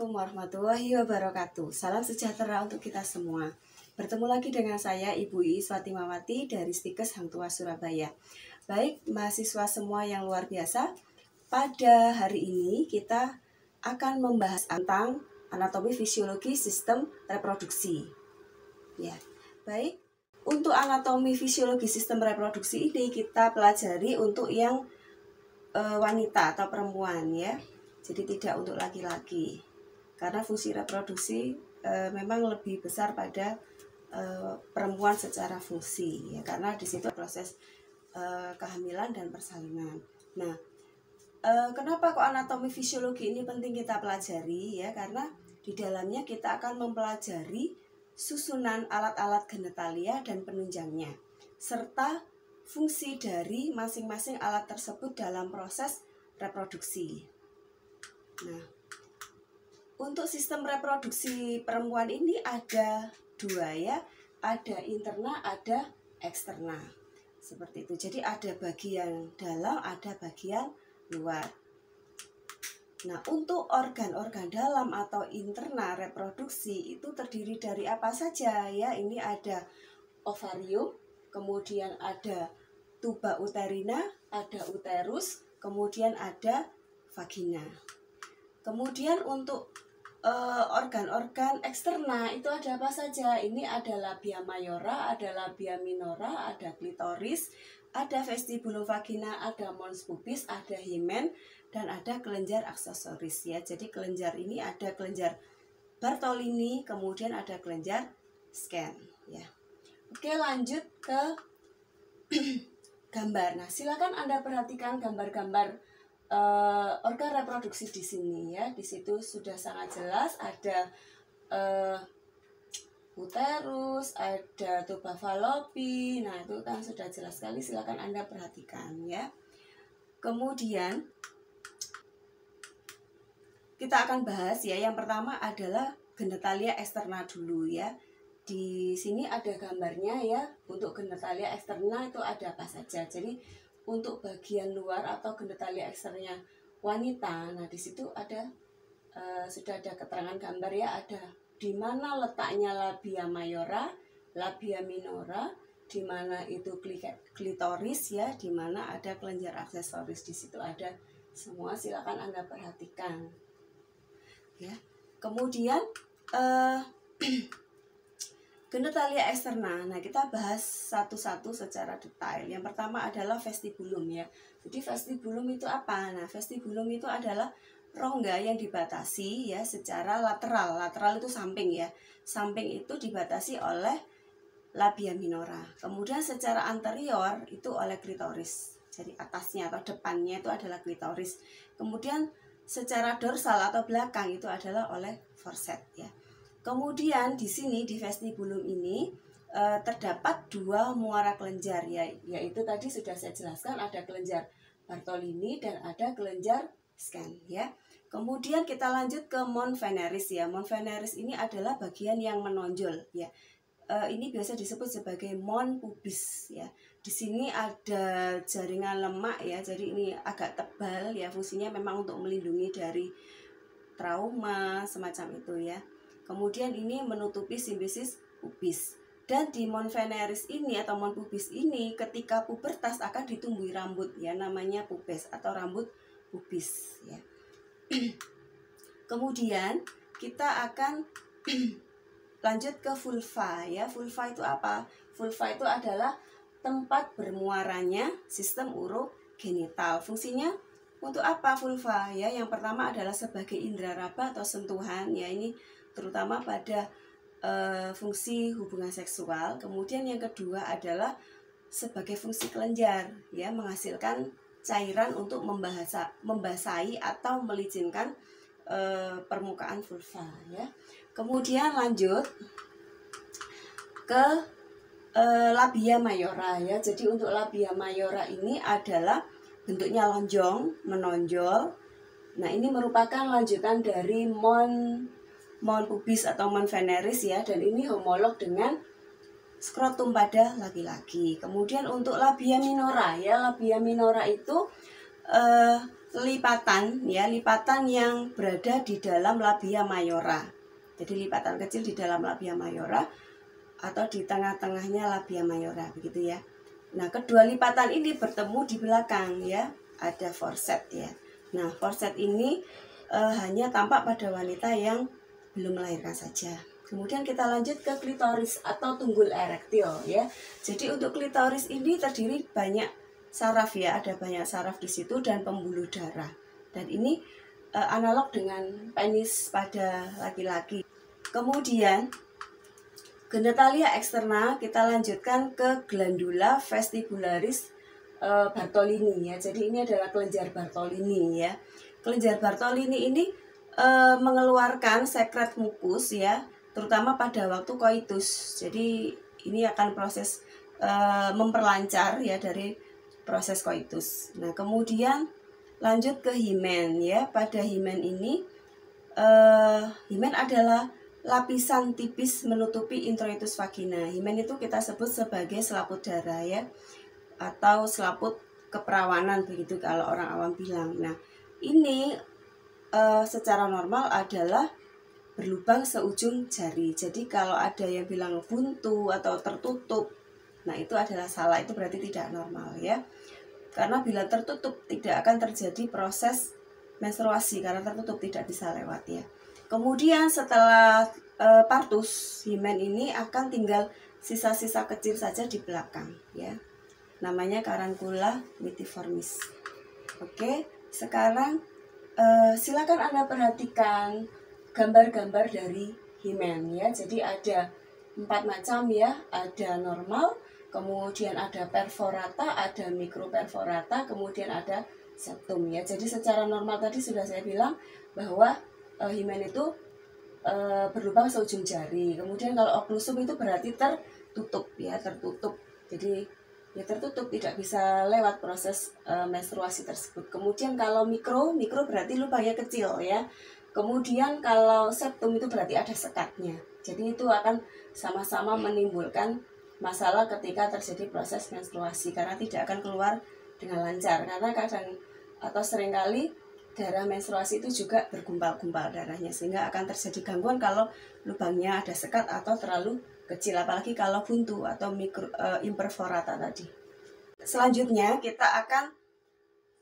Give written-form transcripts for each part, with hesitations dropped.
Assalamualaikum warahmatullahi wabarakatuh. Salam sejahtera untuk kita semua. Bertemu lagi dengan saya Ibu Iis Fatimawati dari Stikes Hang Tuah Surabaya. Baik mahasiswa semua yang luar biasa, pada hari ini kita akan membahas tentang anatomi fisiologi sistem reproduksi. Ya, baik. Untuk anatomi fisiologi sistem reproduksi ini kita pelajari untuk yang wanita atau perempuan ya. Jadi tidak untuk laki-laki, karena fungsi reproduksi memang lebih besar pada perempuan secara fungsi ya, karena di situ proses kehamilan dan persalinan. Nah, kenapa kok anatomi fisiologi ini penting kita pelajari ya? Karena di dalamnya kita akan mempelajari susunan alat-alat genetalia dan penunjangnya, serta fungsi dari masing-masing alat tersebut dalam proses reproduksi. Nah, untuk sistem reproduksi perempuan ini ada dua ya, ada interna, ada eksterna. Seperti itu. Jadi ada bagian dalam, ada bagian luar. Nah, untuk organ-organ dalam atau interna reproduksi itu terdiri dari apa saja ya? Ini ada ovarium, kemudian ada tuba uterina, ada uterus, kemudian ada vagina. Kemudian untuk organ-organ eksterna itu ada apa saja? Ini ada labia mayora, ada labia minora, ada klitoris, ada vestibulum vagina, ada mons pubis, ada himen, dan ada kelenjar aksesoris ya. Jadi kelenjar ini ada kelenjar Bartolini, kemudian ada kelenjar Skene ya. Oke, lanjut ke gambar. Nah, silakan Anda perhatikan gambar-gambar organ reproduksi di sini ya. Di situ sudah sangat jelas ada uterus, ada tuba fallopi. Nah, itu kan sudah jelas sekali. Silakan Anda perhatikan ya. Kemudian kita akan bahas ya. Yang pertama adalah genetalia eksterna dulu ya. Di sini ada gambarnya ya. Untuk genetalia eksterna itu ada apa saja. Jadi untuk bagian luar atau genetalia eksternnya wanita, nah di situ ada sudah ada keterangan gambar ya, ada di mana letaknya labia mayora, labia minora, di mana itu klitoris ya, di mana ada kelenjar aksesoris, di situ ada semua. Silakan Anda perhatikan ya. Kemudian genetalia eksterna. Nah, kita bahas satu-satu secara detail. Yang pertama adalah vestibulum ya. Jadi vestibulum itu apa? Nah, vestibulum itu adalah rongga yang dibatasi ya secara lateral. Lateral itu samping ya. Samping itu dibatasi oleh labia minora. Kemudian secara anterior itu oleh klitoris. Jadi atasnya atau depannya itu adalah klitoris. Kemudian secara dorsal atau belakang itu adalah oleh forset ya. Kemudian di sini di vestibulum ini terdapat dua muara kelenjar ya, yaitu tadi sudah saya jelaskan ada kelenjar Bartolini dan ada kelenjar Skene ya. Kemudian kita lanjut ke mons veneris ya. Mons veneris ini adalah bagian yang menonjol ya. Ini biasa disebut sebagai mons pubis ya. Di sini ada jaringan lemak ya. Jadi ini agak tebal ya, fungsinya memang untuk melindungi dari trauma semacam itu ya. Kemudian ini menutupi simbisis pubis. Dan di mons veneris ini atau mons pubis ini ketika pubertas akan ditumbuhi rambut ya, namanya pubes atau rambut pubis ya. Kemudian kita akan lanjut ke vulva ya. Vulva itu apa? Vulva itu adalah tempat bermuaranya sistem urogenital. Fungsinya untuk apa vulva ya? Yang pertama adalah sebagai indera raba atau sentuhan ya, ini terutama pada fungsi hubungan seksual. Kemudian yang kedua adalah sebagai fungsi kelenjar ya, menghasilkan cairan untuk membasahi atau melicinkan permukaan vulva ya. Kemudian lanjut ke labia mayora ya. Jadi untuk labia mayora ini adalah bentuknya lonjong, menonjol. Nah, ini merupakan lanjutan dari mons pubis atau mons veneris ya, dan ini homolog dengan skrotum pada laki-laki. Kemudian untuk labia minora ya, labia minora itu lipatan ya, lipatan yang berada di dalam labia mayora. Jadi lipatan kecil di dalam labia mayora atau di tengah-tengahnya labia mayora begitu ya. Nah, kedua lipatan ini bertemu di belakang ya, ada forset ya. Nah, forset ini hanya tampak pada wanita yang belum melahirkan saja. Kemudian kita lanjut ke klitoris atau tunggul erektil ya. Jadi untuk klitoris ini terdiri banyak saraf ya, ada banyak saraf di situ dan pembuluh darah. Dan ini analog dengan penis pada laki-laki. Kemudian genitalia eksterna kita lanjutkan ke glandula vestibularis Bartolini ya. Jadi ini adalah kelenjar Bartolini ya. Kelenjar Bartolini ini mengeluarkan sekret mukus ya, terutama pada waktu koitus. Jadi ini akan proses memperlancar ya dari proses koitus. Nah, kemudian lanjut ke himen ya. Pada himen ini himen adalah lapisan tipis menutupi introitus vagina. Himen itu kita sebut sebagai selaput darah ya, atau selaput keperawanan begitu kalau orang awam bilang. Nah, ini secara normal adalah berlubang seujung jari. Jadi kalau ada yang bilang buntu atau tertutup, nah itu adalah salah, itu berarti tidak normal ya. Karena bila tertutup tidak akan terjadi proses menstruasi, karena tertutup tidak bisa lewat ya. Kemudian setelah partus, himen ini akan tinggal sisa-sisa kecil saja di belakang ya. Namanya carancula mitiformis. Oke, sekarang silakan Anda perhatikan gambar-gambar dari himen ya. Jadi ada 4 macam ya, ada normal, kemudian ada perforata, ada mikroperforata, kemudian ada septum ya. Jadi secara normal tadi sudah saya bilang bahwa himen itu berlubang seujung jari. Kemudian kalau oklusum itu berarti tertutup ya, tertutup. Jadi ya tertutup, tidak bisa lewat proses menstruasi tersebut. Kemudian kalau mikro berarti lubangnya kecil ya. Kemudian kalau septum itu berarti ada sekatnya. Jadi itu akan sama-sama menimbulkan masalah ketika terjadi proses menstruasi, karena tidak akan keluar dengan lancar. Karena kadang atau seringkali darah menstruasi itu juga bergumpal-gumpal darahnya, sehingga akan terjadi gangguan kalau lubangnya ada sekat atau terlalu kecil, apalagi kalau buntu atau imperforata tadi. Selanjutnya kita akan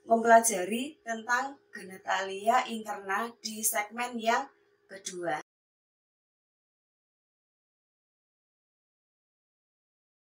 mempelajari tentang genitalia interna di segmen yang kedua